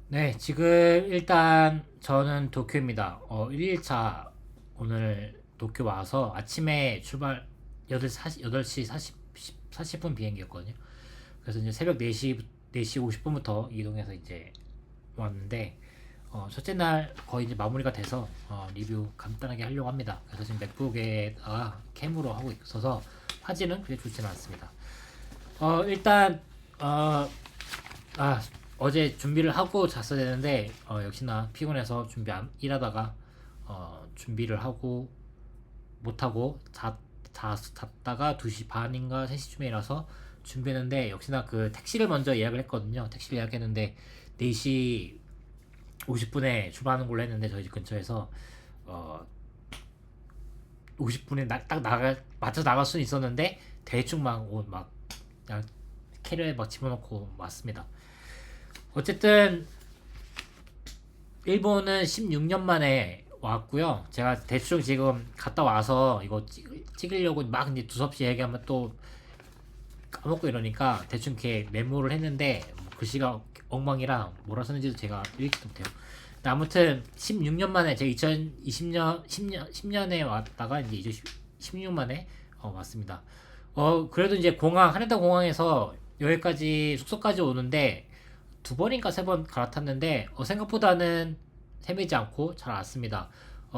네, 지금 일단 저는 도쿄입니다. 1일차 오늘 도쿄 와서 아침에 출발 8시 40분 비행기였거든요. 그래서 이제 새벽 4시 50분부터 이동해서 이제 왔는데, 첫째 날 거의 이제 마무리가 돼서 리뷰 간단하게 하려고 합니다. 그래서 지금 맥북에다가 캠으로 하고 있어서 화질은 그렇게 좋지는 않습니다. 일단, 어, 아, 어제 준비를 하고 잤어야 되는데 역시나 피곤해서 일하다가 준비를 하고 못하고 잤다가 2시 반인가 3시쯤에 일어서 준비했는데, 역시나 그 택시를 먼저 예약을 했거든요. 택시를 예약했는데 4시 50분에 출발하는 걸로 했는데, 저희 집 근처에서 어, 50분에 딱 맞춰 나갈 수는 있었는데 대충 막 그냥 캐리어에 막 집어넣고 왔습니다. 어쨌든 일본은 16년 만에 왔고요. 제가 대충 지금 갔다 와서 이거 찍으려고 막 이제 두섭씨 얘기하면 또 까먹고 이러니까 대충 이렇게 메모를 했는데, 글씨가 엉망이라 뭐라 썼는지도 제가 읽지도 못해요. 근데 아무튼 16년 만에, 제가 2020년 10년에 왔다가 이제 16년 만에 왔습니다. 그래도 이제 하네다 공항에서 여기까지 숙소까지 오는데 2번인가 3번 갈아탔는데 생각보다는 헤매지 않고 잘 왔습니다.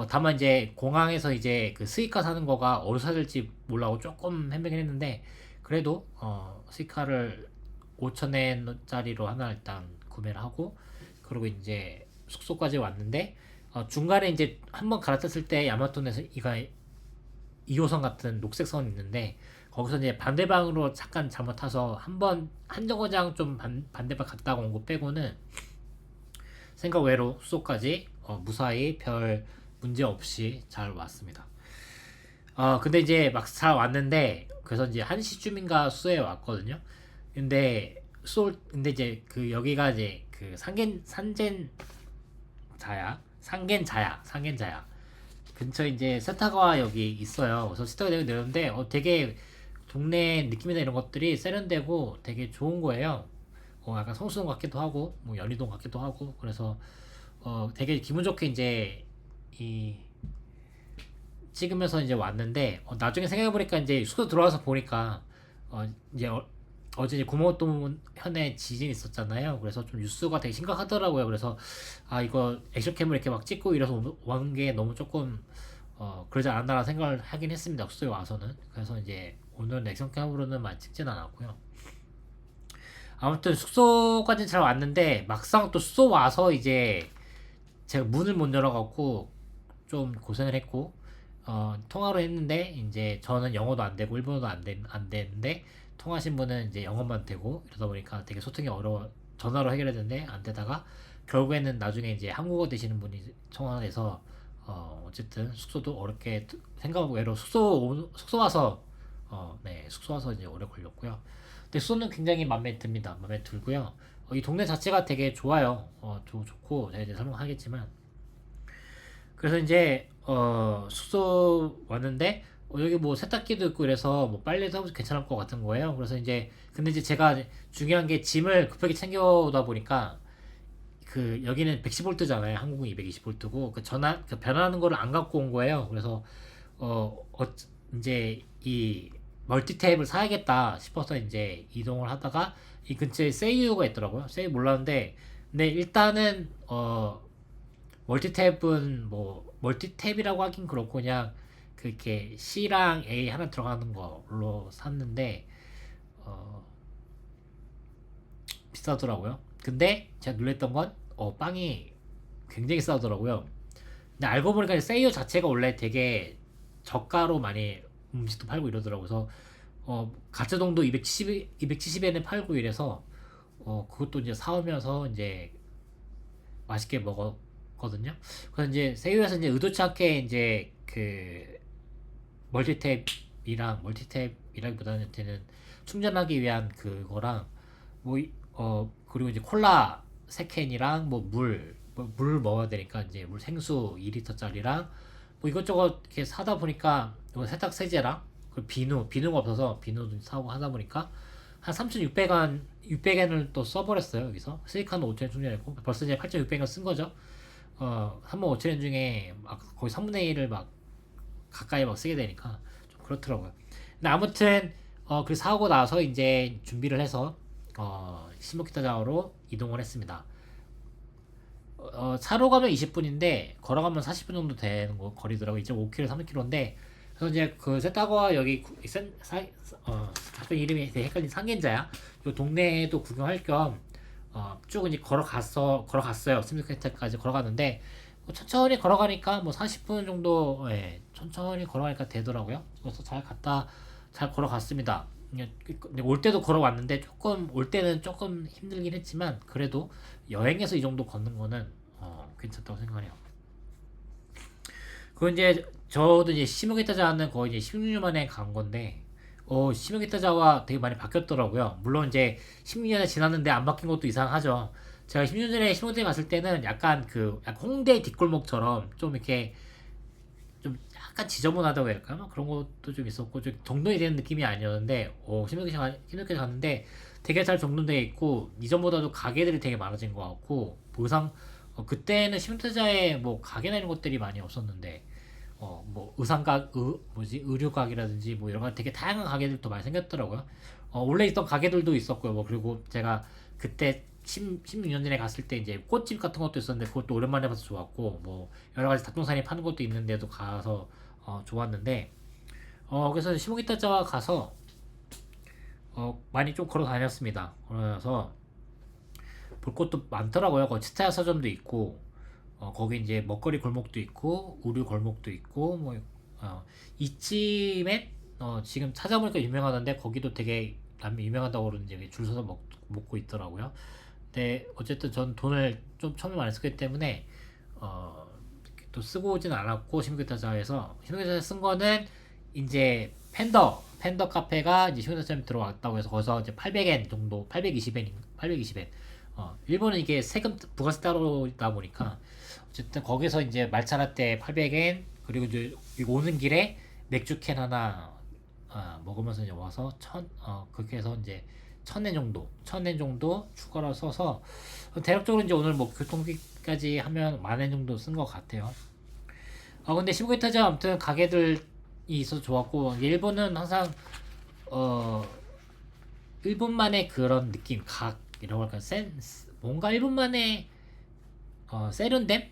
다만 이제 공항에서 이제 그 스이카 사는 거가 어디서 사야 될지 몰라고 조금 헤매긴 했는데, 그래도 스이카를 5,000엔짜리로 하나 일단 구매를 하고, 그리고 이제 숙소까지 왔는데, 중간에 이제 한번 갈아탔을 때 야마토에서 이가 2호선 같은 녹색 선이 있는데, 거기서 이제 반대방으로 잠깐 잘못 타서 한 정거장 좀 반대방 갔다 온 거 빼고는 생각 외로 숙소까지 무사히 별 문제 없이 잘 왔습니다. 근데 이제 막 잘 왔는데, 그래서 이제 1시쯤인가 숙소에 왔거든요. 근데 이제 그 여기가 이제 그 상겐자야 근처에 이제 세타가와 여기 있어요. 그래서 세타가 되게 내렸는데 되게 동네 느낌이나 이런 것들이 세련되고 되게 좋은 거예요. 약간 성수동 같기도 하고 뭐 연희동 같기도 하고, 그래서 되게 기분 좋게 이제 이 찍으면서 이제 왔는데, 나중에 생각해보니까 이제 숙소 들어와서 보니까 이제 어제 이제 구멍돈 현에 지진 있었잖아요. 그래서 좀 뉴스가 되게 심각하더라고요. 그래서 이거 액션캠을 이렇게 막 찍고 이래서 오는 게 너무 조금 그러지 않았나라는 생각을 하긴 했습니다. 숙소에 와서는. 그래서 이제 오늘 액션캠으로는 많이 찍진 않았고요. 아무튼 숙소까지는 잘 왔는데, 막상 또 숙소 와서 이제 제가 문을 못 열어갖고 좀 고생을 했고, 통화로 했는데 이제 저는 영어도 안 되고 일본어도 안 되는데, 통화하신 분은 이제 영어만 되고, 이러다 보니까 되게 소통이 어려워. 전화로 해결했는데 안 되다가 결국에는 나중에 이제 한국어 되시는 분이 통화가 돼서 어쨌든 숙소도 어렵게, 생각 외로 숙소 와서 네, 숙소 와서 이제 오래 걸렸고요. 근데 숙소는 굉장히 마음에 듭니다. 마음에 들고요. 이 동네 자체가 되게 좋아요. 좋고 제가 이제 설명하겠지만, 그래서 이제 숙소 왔는데 여기 뭐 세탁기도 있고 이래서 뭐 빨래도 하면 괜찮을 것 같은 거예요. 그래서 이제 근데 이제 제가 중요한 게 짐을 급하게 챙겨오다 보니까, 그 여기는 110V잖아요. 한국은 220V고 그 변하는 거를 안 갖고 온 거예요. 그래서 이제 이 멀티탭을 사야겠다 싶어서 이제 이동을 하다가 이 근처에 세이유가 있더라고요. 세이유 몰랐는데, 근데 일단은 멀티탭은 뭐 멀티탭이라고 하긴 그렇고 그냥 그렇게 C랑 A 하나 들어가는 걸로 샀는데 어, 비싸더라고요. 근데 제가 놀랬던 건 빵이 굉장히 싸더라고요. 근데 알고 보니까 세이오 자체가 원래 되게 저가로 많이 음식도 팔고 이러더라고요. 그래서 가츠동도 270엔에 팔고 이래서 그것도 이제 사오면서 이제 맛있게 먹었거든요. 그래서 이제 세유에서 이제 의도치 않게 이제 그 멀티탭이라기보다는 충전하기 위한 그거랑 그리고 이제 콜라 3캔이랑 물 먹어야 되니까 이제 물 생수 2리터짜리랑 뭐 이것저것 이렇게 사다 보니까, 이거 세탁 세제랑 그 비누가 없어서 비누도 사고 하다 보니까 한 3,600원 600엔을 또 써버렸어요. 여기서 스이카는 5,000엔 충전했고 벌써 이제 8,600원 쓴 거죠. 35,000엔 중에 막 거의 3분의 1을 막 가까이 막 쓰게 되니까 좀 그렇더라고요. 근데 아무튼 그 사고 나서 이제 준비를 해서 시모키타자와로 이동을 했습니다. 차로 가면 20분인데 걸어가면 40분 정도 되는 거리더라고요. 2.5km, 3km인데 그래서 이제 그 세타고와 여기 가끔 이름이 되게 헷갈린 상겐자야. 요 동네에도 구경할 겸 쭉 이제 걸어갔어요. 스미케타까지 걸어갔는데 천천히 걸어가니까 뭐 40분 정도 천천히 걸어가니까 되더라고요. 그래서 잘 걸어갔습니다. 근데 올 때도 걸어왔는데 올 때는 조금 힘들긴 했지만 그래도 여행에서 이 정도 걷는 거는 괜찮다고 생각해요. 그 이제 저도 이제 시모기타자는 거의 이제 16년 만에 간 건데 시모기타자와 되게 많이 바뀌었더라고요. 물론 이제 16년이 지났는데 안 바뀐 것도 이상하죠. 제가 10년 전에 시모기타자 갔을 때는 약간 약간 홍대 뒷골목처럼 좀 이렇게 좀 약간 지저분하다고 해야 할까? 그런 것도 좀 있었고 좀 정돈이 되는 느낌이 아니었는데 시모기타자 갔는데 되게 잘 정돈되어 있고 이전보다도 가게들이 되게 많아진 것 같고 그때는 시모기타자에 뭐 가게나 이런 것들이 많이 없었는데 뭐 의류각이라든지 뭐 이런 거 되게 다양한 가게들도 많이 생겼더라고요. 원래 있던 가게들도 있었고요. 뭐 그리고 제가 그때 16년 전에 갔을 때 이제 꽃집 같은 것도 있었는데 그것도 오랜만에 봐서 좋았고 뭐 여러 가지 닭동산이 파는 것도 있는데도 가서 좋았는데 그래서 시모기타자와 가서 많이 좀 걸어 다녔습니다. 그래서 볼 것도 많더라고요. 치타야 서점도 있고 거기 이제 먹거리 골목도 있고 우류 골목도 있고 뭐 이쯤에 지금 찾아보니까 유명하던데 거기도 되게 유명하다고 그러는지 줄 서서 먹고 있더라고요. 근데 어쨌든 전 돈을 좀 처음에 많이 썼기 때문에 또 쓰고 오진 않았고 시무기타자에서 쓴 거는 이제 팬더 카페가 이제 시무기타자에 들어왔다고 해서 거기서 이제 800엔 정도 820엔 일본은 이게 세금 부가세 따로다 보니까 어쨌든 거기서 이제 말차라떼 800엔 그리고 이제 오는 길에 맥주캔 하나 먹으면서 이제 와서 그렇게 해서 이제 1,000엔 정도 추가로 써서 대략적으로 이제 오늘 뭐 교통비까지 하면 10,000엔 정도 쓴 것 같아요. 근데 시무기타자 아무튼 가게들이 있어서 좋았고 일본은 항상 일본만의 그런 느낌 이라고 할까 뭔가 일본만의 세련됨?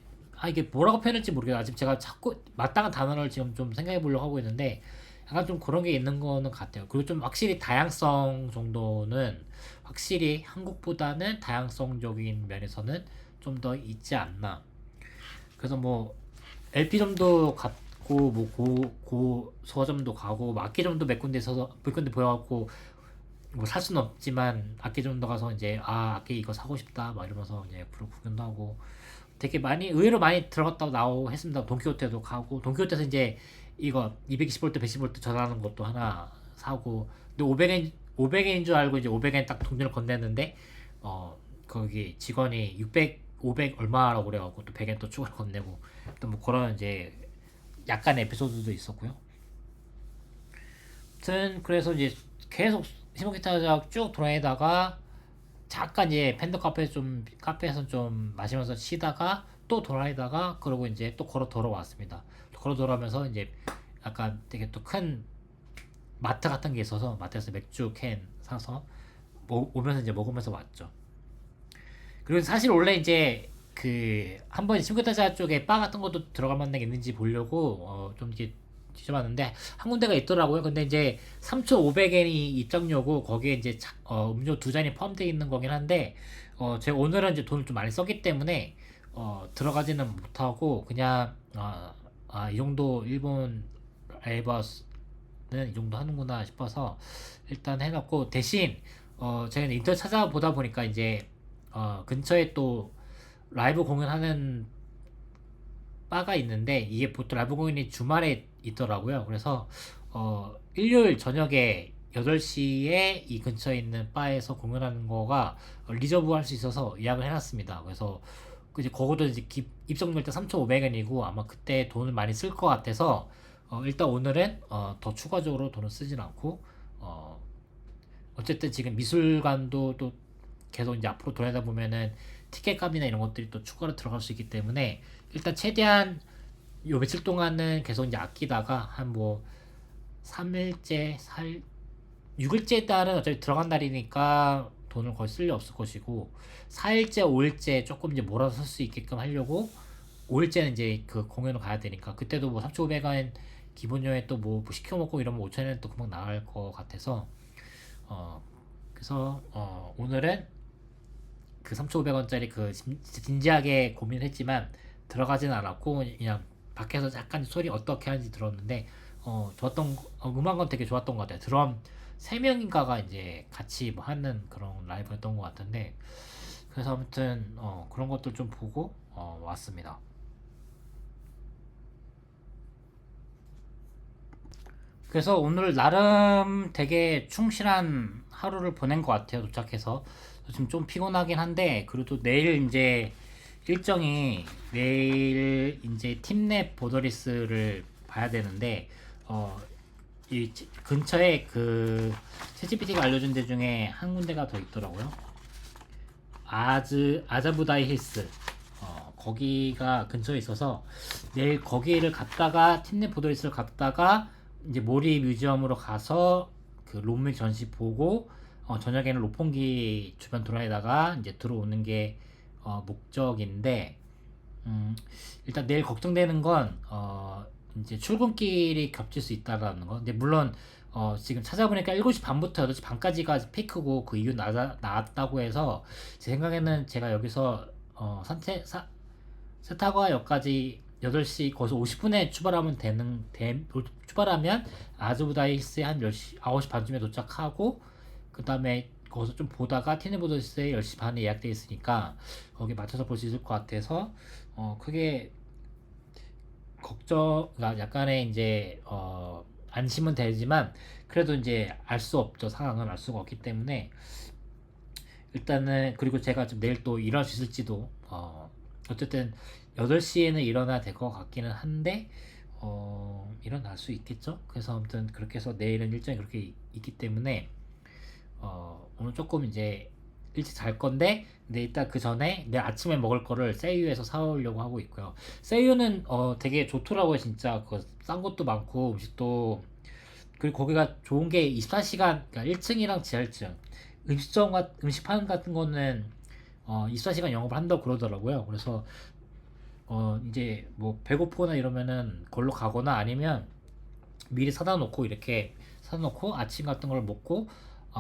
이게 뭐라고 표현할지 모르겠어요. 아직 제가 자꾸 마땅한 단어를 지금 좀 생각해 보려고 하고 있는데 약간 좀 그런 게 있는 거는 같아요. 그리고 좀 확실히 다양성 정도는 확실히 한국보다는 다양성적인 면에서는 좀 더 있지 않나. 그래서 뭐 LP점도 갔고 뭐 고서점도 가고 뭐 악기점도 몇 군데 보여갖고 뭐 살 수는 없지만 악기점도 가서 이제 악기 이거 사고 싶다 막 이러면서 이제 앞으로 구경도 하고 되게 의외로 많이 들어갔다고 나오고 했습니다. 돈키호테도 가고 돈키호테에서 이제 이거 220V 110V 전화하는 것도 하나 사고 근데 500엔인 줄 알고 이제 500엔 딱 돈을 건넸는데 거기 직원이 500 얼마라고 그래갖고 또 100엔 또 추가로 건네고 또 뭐 그런 이제 약간 에피소드도 있었고요. 아무튼 그래서 이제 계속 시모키타자 쭉 돌아다니다가 잠깐 이제 카페에서 좀 마시면서 쉬다가 또 돌아다니다가 그러고 이제 또 걸어 돌아왔습니다. 걸어 돌아오면서 이제 약간 되게 또 큰 마트 같은 게 있어서 마트에서 맥주 캔 사서 오면서 이제 먹으면서 왔죠. 그리고 사실 원래 이제 한번 시모키타자 쪽에 바 같은 것도 들어갈 만한 게 있는지 보려고 좀 이렇게 뒤져봤는데 한 군데가 있더라고요. 근데 이제 3,500엔이 입장료고 거기에 이제 음료 2잔이 포함되어 있는 거긴 한데 제가 오늘은 이제 돈을 좀 많이 썼기 때문에 들어가지는 못하고 그냥 이 정도 일본 라이버스는 이 정도 하는구나 싶어서 일단 해놓고 대신 제가 인터넷 찾아보다 보니까 이제 근처에 또 라이브 공연하는 바가 있는데 이게 보통 라이브 공연이 주말에 있더라고요. 그래서 일요일 저녁에 8시에 이 근처에 있는 바에서 공연하는 거가 리저브 할 수 있어서 예약을 해놨습니다. 그래서 이제 거기도 이제 입장료 일단 3,500엔이고 아마 그때 돈을 많이 쓸 것 같아서 일단 오늘은 더 추가적으로 돈을 쓰진 않고 어쨌든 지금 미술관도 또 계속 이제 앞으로 돌아다 보면은 티켓 값이나 이런 것들이 또 추가로 들어갈 수 있기 때문에 일단 최대한 요 며칠 동안은 계속 이제 아끼다가 한 뭐 3일째, 6일째 달은 어차피 들어간 날이니까 돈을 거의 쓸 일 없을 것이고 4일째, 5일째 조금 이제 몰아서 쓸 수 있게끔 하려고 5일째는 이제 그 공연을 가야 되니까 그때도 뭐 3,500원 기본료에 또 뭐 시켜 먹고 이러면 5,000원 또 금방 나갈 것 같아서 어 그래서 오늘은 그 3,500원짜리 그 진지하게 고민했지만 들어가진 않았고 그냥 밖에서 약간 소리 어떻게 하는지 들었는데 음악은 되게 좋았던 것 같아요. 드럼 3명인가가 이제 같이 뭐 하는 그런 라이브였던 것 같은데 그래서 아무튼 그런 것들 좀 보고 왔습니다. 그래서 오늘 나름 되게 충실한 하루를 보낸 것 같아요. 도착해서 지금 좀 피곤하긴 한데 그래도 내일 이제 일정이 내일 이제 팀랩 보더리스를 봐야 되는데 어, 이 근처에 그 챗GPT가 알려준 데 중에 한 군데가 더 있더라고요. 아자부다이 힐스 거기가 근처에 있어서 내일 거기를 갔다가 팀랩 보더리스를 갔다가 이제 모리 뮤지엄으로 가서 그 롬믹 전시 보고 저녁에는 로pongi 주변 돌아다니다가 이제 들어오는 게 목적인데 일단 내일 걱정되는 건 이제 출근길이 겹칠 수 있다라는 거. 근데 물론 지금 찾아보니까 7시 반부터 8시 반까지가 피크고 그 이유 나왔다고 해서 제 생각에는 제가 여기서 세타과역까지 8시 거기서 50분에 출발하면 아즈부다이스에 한 10시 9시 반쯤에 도착하고 그 다음에 거기서 좀 보다가 티네보더스에 10시 반에 예약돼 있으니까 거기 맞춰서 볼 수 있을 것 같아서 크게 약간의 이제 안심은 되지만 그래도 이제 알 수 없죠. 상황은 알 수가 없기 때문에 일단은 그리고 제가 좀 내일 또 일할 수 있을지도 어쨌든 8시에는 일어나야 될 것 같기는 한데 일어날 수 있겠죠. 그래서 아무튼 그렇게 해서 내일은 일정이 그렇게 있기 때문에 오늘 조금 이제 일찍 잘 건데 근데 일단 그 전에 내일 아침에 먹을 거를 세이유에서 사오려고 하고 있고요. 세이유는 되게 좋더라고요. 진짜 싼 것도 많고 음식도 그리고 거기가 좋은 게 24시간 그러니까 1층이랑 지하 1층 음식판 같은 거는 24시간 영업을 한다고 그러더라고요. 그래서 이제 뭐 배고프거나 이러면은 걸로 가거나 아니면 미리 사다 놓고 이렇게 사다 놓고 아침 같은 걸 먹고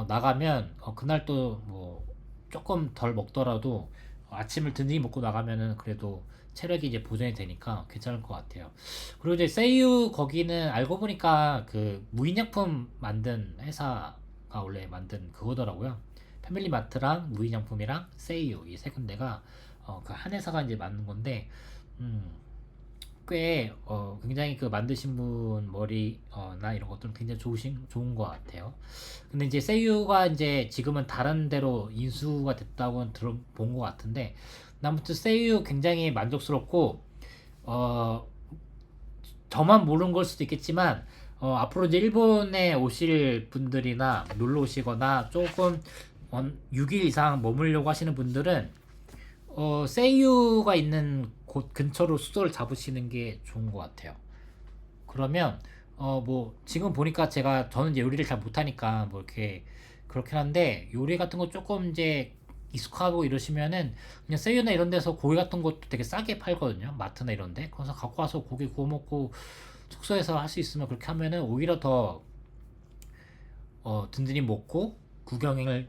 나가면 그날 또 뭐 조금 덜 먹더라도 아침을 든든히 먹고 나가면은 그래도 체력이 이제 보존이 되니까 괜찮을 것 같아요. 그리고 이제 세이유 거기는 알고 보니까 그 무인약품 만든 회사가 원래 만든 그거더라고요. 패밀리마트랑 무인양품이랑 세이유 이 세 군데가 그 한 회사가 이제 만든 건데 음, 꽤 굉장히 그 만드신 분 머리나 이런 것들은 굉장히 좋은 것 같아요. 근데 이제 세이유가 이제 지금은 다른 데로 인수가 됐다고 들어본 것 같은데 아무튼 세이유 굉장히 만족스럽고 어, 저만 모르는 걸 수도 있겠지만 앞으로 이제 일본에 오실 분들이나 놀러 오시거나 조금 6일 이상 머물려고 하시는 분들은 세이유가 있는 곳 근처로 숙소를 잡으시는 게 좋은 것 같아요. 그러면 뭐 지금 보니까 저는 이제 요리를 잘 못하니까 뭐 이렇게 그렇긴 한데 요리 같은 거 조금 이제 익숙하고 이러시면은 그냥 세이유나 이런 데서 고기 같은 것도 되게 싸게 팔거든요. 마트나 이런 데. 그래서 갖고 와서 고기 구워 먹고 숙소에서 할 수 있으면 그렇게 하면은 오히려 더 든든히 먹고 구경을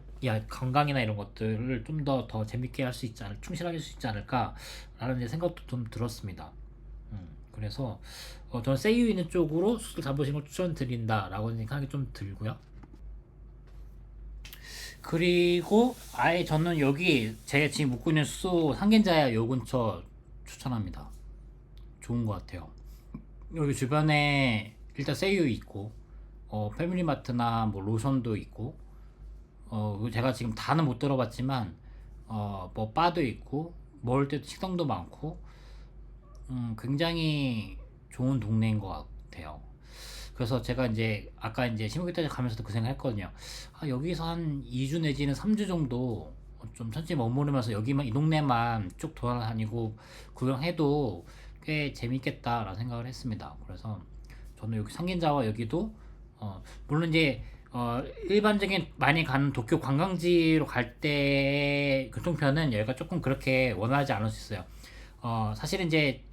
관광이나 이런 것들을 좀 더 재밌게 할 수 있지 충실하게 할 수 있지 않을까라는 이제 생각도 좀 들었습니다. 그래서 저는 세이유 있는 쪽으로 숙소 잡으시는 걸 추천드린다라고 생각이 좀 들고요. 그리고 아예 저는 여기 제가 지금 묵고 있는 숙소 상겐자야 요 근처 추천합니다. 좋은 것 같아요. 여기 주변에 일단 세이유 있고 패밀리마트나 뭐 로션도 있고 제가 지금 다는 못 들어봤지만 뭐 바도 있고 먹을 때도 식당도 많고 굉장히 좋은 동네인 것 같아요. 그래서 제가 이제 아까 이제 시모기타지 가면서도 그 생각했거든요. 아, 여기서 한 2주 내지는 3주 정도 좀 천천히 머무르면서 여기만 이 동네만 쭉 돌아다니고 구경해도 꽤 재밌겠다라는 생각을 했습니다. 그래서 저는 여기 상긴자와 여기도 물론 이제 일반적인 많이 가는 도쿄 관광지로 갈 때 교통편은 여기가 조금 그렇게 원활하지 않을 수 있어요. 사실은 이제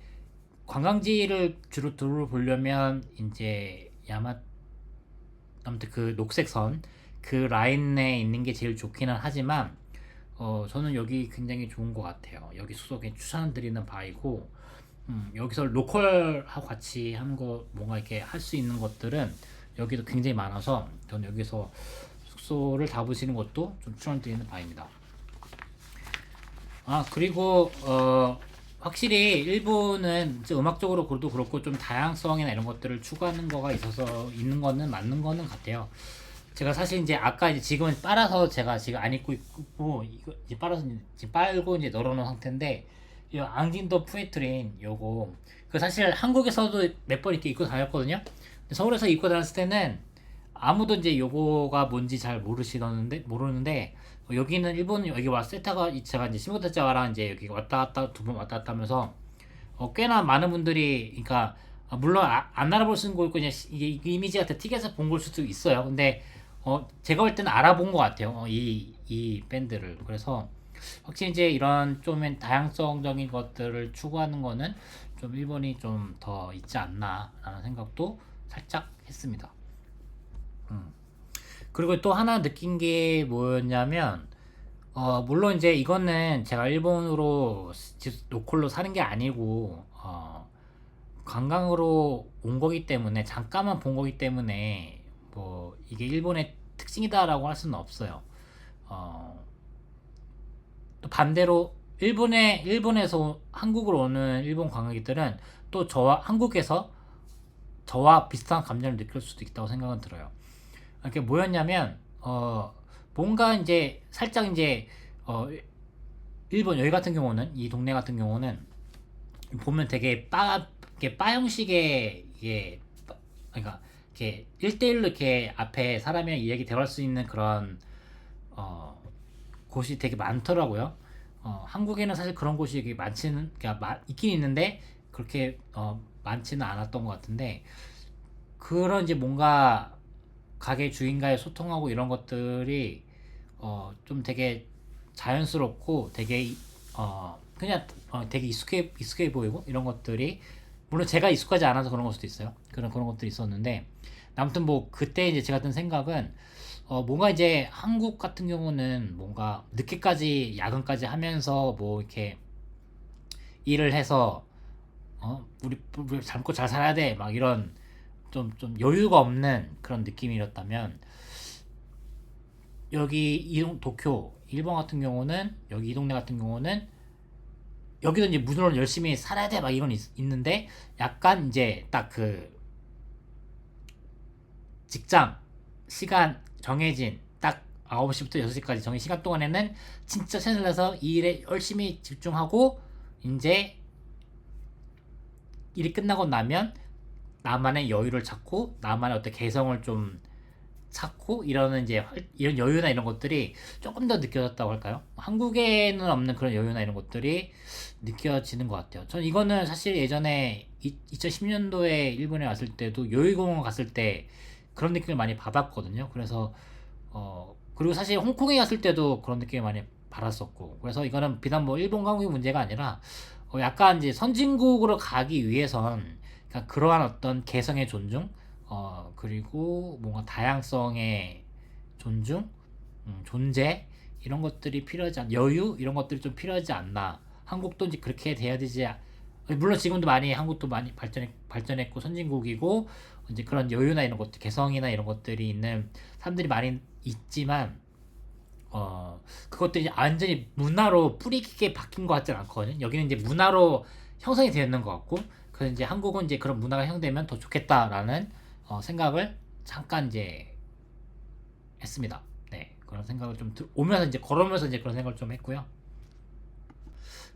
관광지를 주로 둘러보려면 이제 아무튼 그 녹색선 그 라인에 있는 게 제일 좋기는 하지만 저는 여기 굉장히 좋은 것 같아요. 여기 숙소에 추천드리는 바이고 여기서 로컬하고 같이 하는 거 뭔가 이렇게 할 수 있는 것들은 여기도 굉장히 많아서 저는 여기서 숙소를 잡으시는 것도 좀 추천드리는 바입니다. 아, 그리고 확실히 일본은 이제 음악적으로도 그렇고 좀 다양성이나 이런 것들을 추구하는 거가 있어서 있는 거는 맞는 거는 같아요. 제가 사실 이제 아까 이제 지금은 빨아서 제가 지금 안 입고 있고 이거 이제 빨아서 지금 빨고 이제 널어놓은 상태인데 이 앙진도 푸에트린 요거 그 사실 한국에서도 몇 번 이렇게 입고 다녔거든요. 근데 서울에서 입고 다녔을 때는 아무도 이제 요거가 뭔지 잘 모르는데 여기는 일본 여기 와 세타가 제가 이제 시모타자와랑 이제 여기 왔다 갔다 두 번 왔다 갔다 하면서 꽤나 많은 분들이 그러니까 물론 안 알아볼 수 있는 거 있고 그냥 이게 이미지가 틱에서 본 걸 수도 있어요. 근데 제가 볼 때는 알아본 것 같아요. 이 밴드를. 그래서 확실히 이제 이런 좀 다양성적인 것들을 추구하는 거는 좀 일본이 좀 더 있지 않나라는 생각도 살짝 했습니다. 음. 그리고 또 하나 느낀 게 뭐였냐면 물론 이제 이거는 제가 일본으로 로컬로 사는 게 아니고 관광으로 온 거기 때문에 잠깐만 본 거기 때문에 뭐 이게 일본의 특징이다라고 할 수는 없어요. 어, 또 반대로 일본에서 한국으로 오는 일본 관광객들은 또 저와 한국에서 저와 비슷한 감정을 느낄 수도 있다고 생각은 들어요. 이게 뭐였냐면 뭔가 이제 살짝 이제 일본 여기 같은 경우는 이 동네 같은 경우는 보면 되게 이게 바 형식의 이게 그러니까 이렇게 1대1로 이렇게 앞에 사람이랑 이야기 대화할 수 있는 그런 어, 곳이 되게 많더라고요. 한국에는 사실 그런 곳이 이게 많지는 그러니까 있긴 있는데 그렇게 많지는 않았던 것 같은데 그런 이제 뭔가 가게 주인과의 소통하고 이런 것들이 좀 되게 자연스럽고 되게 그냥 되게 익숙해 보이고 이런 것들이 물론 제가 익숙하지 않아서 그런 걸 수도 있어요. 그런 것들이 있었는데 아무튼 뭐 그때 이제 제가 든 생각은 뭔가 이제 한국 같은 경우는 뭔가 늦게까지 야근까지 하면서 뭐 이렇게 일을 해서 우리 젊고 잘 살아야 돼 막 이런 좀 여유가 없는 그런 느낌이었다면 여기 도쿄 일본 같은 경우는 여기 이 동네 같은 경우는 여기도 이제 물론 열심히 살아야 돼 막 이런 있는데 약간 이제 딱 그 직장 시간 정해진 딱 9시부터 6시까지 정해진 시간 동안에는 진짜 최선을 다해서 이 일에 열심히 집중하고 이제 일이 끝나고 나면 나만의 여유를 찾고 나만의 어떤 개성을 좀 찾고 이러는 이제 이런 여유나 이런 것들이 조금 더 느껴졌다고 할까요? 한국에는 없는 그런 여유나 이런 것들이 느껴지는 것 같아요. 전 이거는 사실 예전에 2010년도에 일본에 왔을 때도 요이공원 갔을 때 그런 느낌을 많이 받았거든요. 그래서 그리고 사실 홍콩에 갔을 때도 그런 느낌을 많이 받았었고 그래서 이거는 비단 뭐 일본 관광의 문제가 아니라 약간 이제 선진국으로 가기 위해선 그러니까 그러한 어떤 개성의 존중 그리고 뭔가 다양성의 존중, 존재 이런 것들이 필요하지 여유 이런 것들이 좀 필요하지 않나. 한국도 이제 그렇게 돼야 되지. 물론 지금도 많이 한국도 많이 발전했고 선진국이고 이제 그런 여유나 이런 것들, 개성이나 이런 것들이 있는 사람들이 많이 있지만 그것들이 완전히 문화로 뿌리 깊게 바뀐 것 같지는 않거든요. 여기는 이제 문화로 형성이 되어 있는 것 같고, 그래서 이제 한국은 이제 그런 문화가 형성되면 더 좋겠다라는 생각을 잠깐 이제 했습니다. 네, 그런 생각을 좀 오면서 이제 걸으면서 이제 그런 생각을 좀 했고요.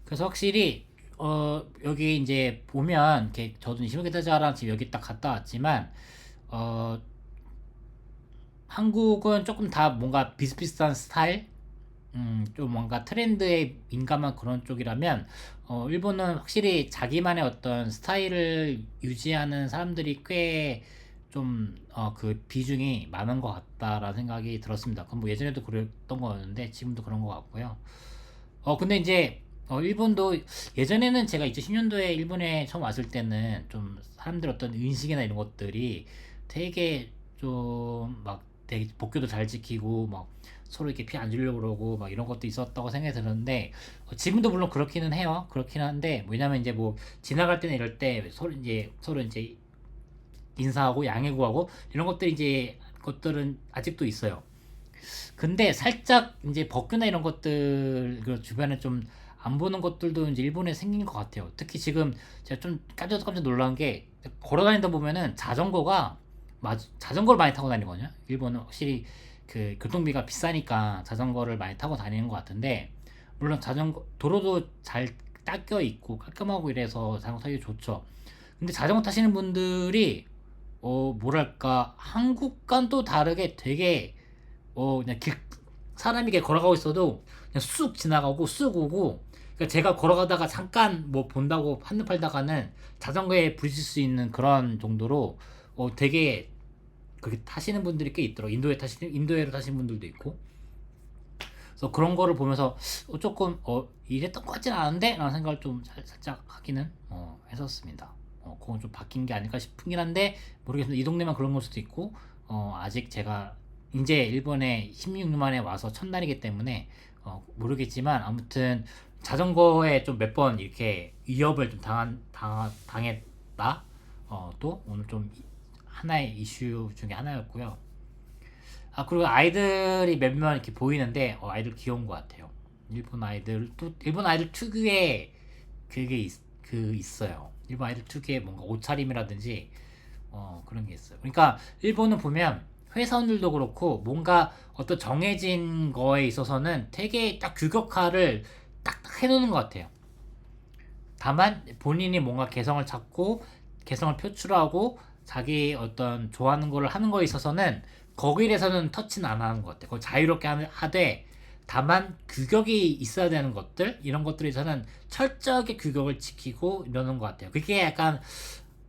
그래서 확실히 여기 이제 보면 이렇게 저도 시무게타자랑 지금 여기 딱 갔다 왔지만 어, 한국은 조금 다 뭔가 비슷비슷한 스타일, 좀 뭔가 트렌드에 민감한 그런 쪽이라면, 일본은 확실히 자기만의 어떤 스타일을 유지하는 사람들이 꽤 좀, 그 비중이 많은 것 같다라는 생각이 들었습니다. 그럼 뭐 예전에도 그랬던 거였는데, 지금도 그런 것 같고요. 근데 이제, 일본도 예전에는 제가 2010년도에 일본에 처음 왔을 때는 좀 사람들 어떤 인식이나 이런 것들이 되게 좀 막 되게 복교도 잘 지키고 막 서로 이렇게 피 안 주려고 그러고 막 이런 것도 있었다고 생각이 들었는데, 지금도 물론 그렇기는 해요. 그렇긴 한데 왜냐면 이제 뭐 지나갈 때나 이럴 때 서로 이제 인사하고 양해구하고 이런 것들이 이제 것들은 아직도 있어요. 근데 살짝 이제 버큐나 이런 것들 그 주변에 좀 안 보는 것들도 이제 일본에 생긴 것 같아요. 특히 지금 제가 좀 깜짝 놀란 게 걸어다니다 보면은 자전거를 많이 타고 다니거든요. 일본은 확실히 그 교통비가 비싸니까 자전거를 많이 타고 다니는 것 같은데, 물론 자전거 도로도 잘 닦여 있고 깔끔하고 이래서 자전거 타기 좋죠. 근데 자전거 타시는 분들이 뭐랄까 한국과는 또 다르게 되게 그냥 사람이 이렇게 걸어가고 있어도 그냥 쑥 지나가고 쑥 오고, 그러니까 제가 걸어가다가 잠깐 뭐 본다고 한눈 팔다가는 자전거에 부딪힐 수 있는 그런 정도로 되게 그렇게 타시는 분들이 꽤 있더라고. 인도에로 타시는 분들도 있고. 그래서 그런 거를 보면서 조금 이랬던 것 같진 않은데 라는 생각을 좀 살짝 하기는 했었습니다. 그건 좀 바뀐 게 아닐까 싶긴 한데 모르겠습니다. 이 동네만 그런 걸 수도 있고, 아직 제가 이제 일본에 16년 만에 와서 첫날이기 때문에 모르겠지만, 아무튼 자전거에 좀 몇 번 이렇게 위협을 좀 당했다. 또 오늘 좀 하나의 이슈 중에 하나였고요. 그리고 아이들이 몇몇 이렇게 보이는데, 아이들 귀여운 것 같아요. 일본 아이들 특유의 있어요. 일본 아이들 특유의 뭔가 옷차림이라든지, 그런 게 있어요. 그러니까 일본은 보면 회사원들도 그렇고 뭔가 어떤 정해진 거에 있어서는 되게 딱 규격화를 딱 해놓는 것 같아요. 다만 본인이 뭔가 개성을 찾고 개성을 표출하고 자기 어떤 좋아하는 거를 하는 거에 있어서는 거기에 대해서는 터치는 안 하는 것 같아요. 그걸 자유롭게 하되, 다만 규격이 있어야 되는 것들, 이런 것들에 서는 철저하게 규격을 지키고 이러는 것 같아요. 그게 약간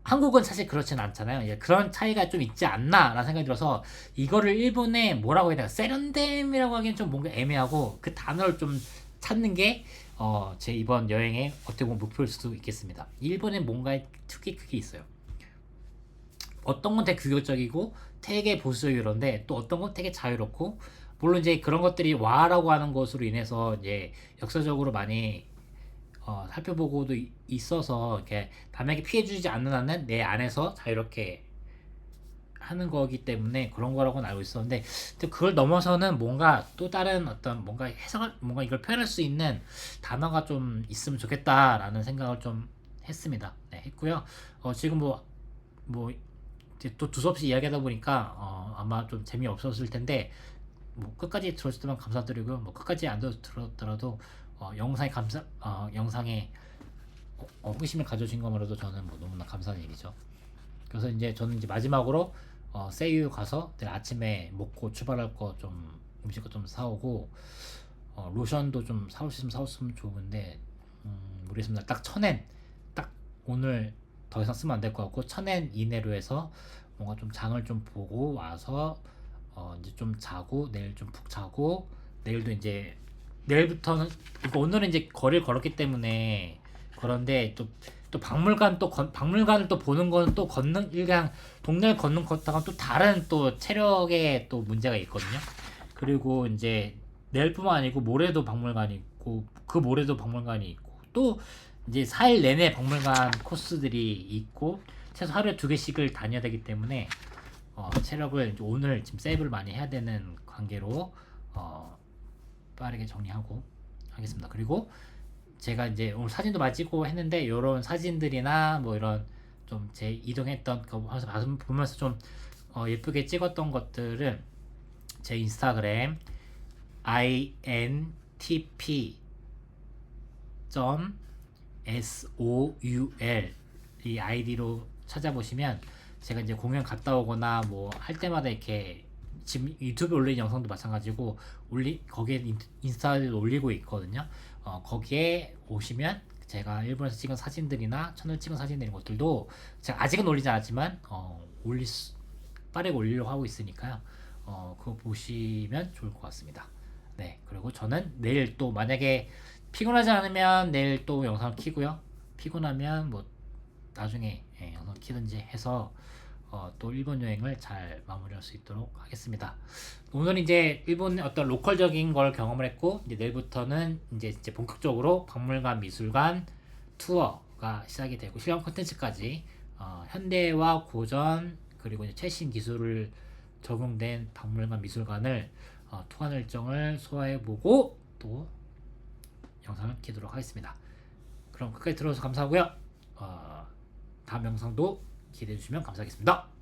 한국은 사실 그렇진 않잖아요. 그런 차이가 좀 있지 않나 라는 생각이 들어서, 이거를 일본에 뭐라고 해야 되나, 세련됨이라고 하기엔 좀 뭔가 애매하고, 그 단어를 좀 찾는 게 제 이번 여행의 어떻게 보면 목표일 수도 있겠습니다. 일본에 뭔가 특히 그게 있어요. 어떤 건 되게 규격적이고 되게 보수적이고 그런데, 또 어떤 건 되게 자유롭고, 물론 이제 그런 것들이 와라고 하는 것으로 인해서 이제 역사적으로 많이 살펴보고도 있어서, 이렇게 남에게 피해 주지 않는 한은 내 안에서 자유롭게 하는 거기 때문에 그런 거라고는 알고 있었는데, 또 그걸 넘어서는 뭔가 또 다른 어떤 뭔가 해석을, 뭔가 이걸 표현할 수 있는 단어가 좀 있으면 좋겠다라는 생각을 좀 했습니다. 네, 했고요. 지금 뭐 이제 또 두서없이 이야기하다 보니까 아마 좀 재미없었을 텐데, 뭐 끝까지 들어주시면 감사드리고요. 뭐 끝까지 안 들었더라도 영상에 호기심을 가져주신 것만으로도 저는 뭐 너무나 감사한 일이죠. 그래서 이제 저는 이제 마지막으로 세이유 가서 내일 아침에 먹고 출발할 거 좀 음식도 좀 사오고, 로션도 좀 사올 수 있으면 사왔으면 좋은데, 모르겠습니다. 딱 천엔, 딱 오늘 더 이상 쓰면 안 될 것 같고, 천엔 이내로 해서 뭔가 좀 장을 좀 보고 와서 이제 좀 자고, 내일 좀 푹 자고, 내일도 이제 내일부터는, 그러니까 오늘은 이제 거리를 걸었기 때문에 그런데, 또 박물관을 또 보는 거는 또 그냥 동네를 걷다가 또 다른 또 체력에 또 문제가 있거든요. 그리고 이제 내일뿐만 아니고 모레도 박물관이 있고, 그 모레도 박물관이 있고, 또 이제 4일 내내 박물관 코스들이 있고, 최소 하루에 2개씩을 다녀야 되기 때문에 체력을 이제 오늘 지금 세이브를 많이 해야 되는 관계로 빠르게 정리하고 하겠습니다. 그리고 제가 이제 오늘 사진도 많이 찍고 했는데, 이런 사진들이나 뭐 이런 좀 제 이동했던 거 보면서 좀 예쁘게 찍었던 것들은 제 인스타그램 intp.soul 이 아이디로 찾아보시면 제가 이제 공연 갔다 오거나 뭐 할 때마다 이렇게 지금 유튜브에 올린 영상도 마찬가지고 거기에 인스타에 올리고 있거든요. 거기에 오시면 제가 일본에서 찍은 사진들이나 천을 찍은 사진들 이런 것들도 제가 아직은 올리지 않았지만 빠르게 올리려고 하고 있으니까요. 그거 보시면 좋을 것 같습니다. 네, 그리고 저는 내일 또 만약에 피곤하지 않으면 내일 또 영상을 키고요. 피곤하면 뭐 나중에 영상 키든지 해서 또 일본 여행을 잘 마무리할 수 있도록 하겠습니다. 오늘 이제 일본 어떤 로컬적인 걸 경험을 했고 이제 내일부터는 이제 본격적으로 박물관, 미술관 투어가 시작이 되고 실험 콘텐츠까지 현대와 고전 그리고 이제 최신 기술을 적용된 박물관, 미술관을 투어하는 일정을 소화해보고 또 영상을 키도록 하겠습니다. 그럼 끝까지 들어줘서 감사하고요. 다음 영상도 기대해 주시면 감사하겠습니다.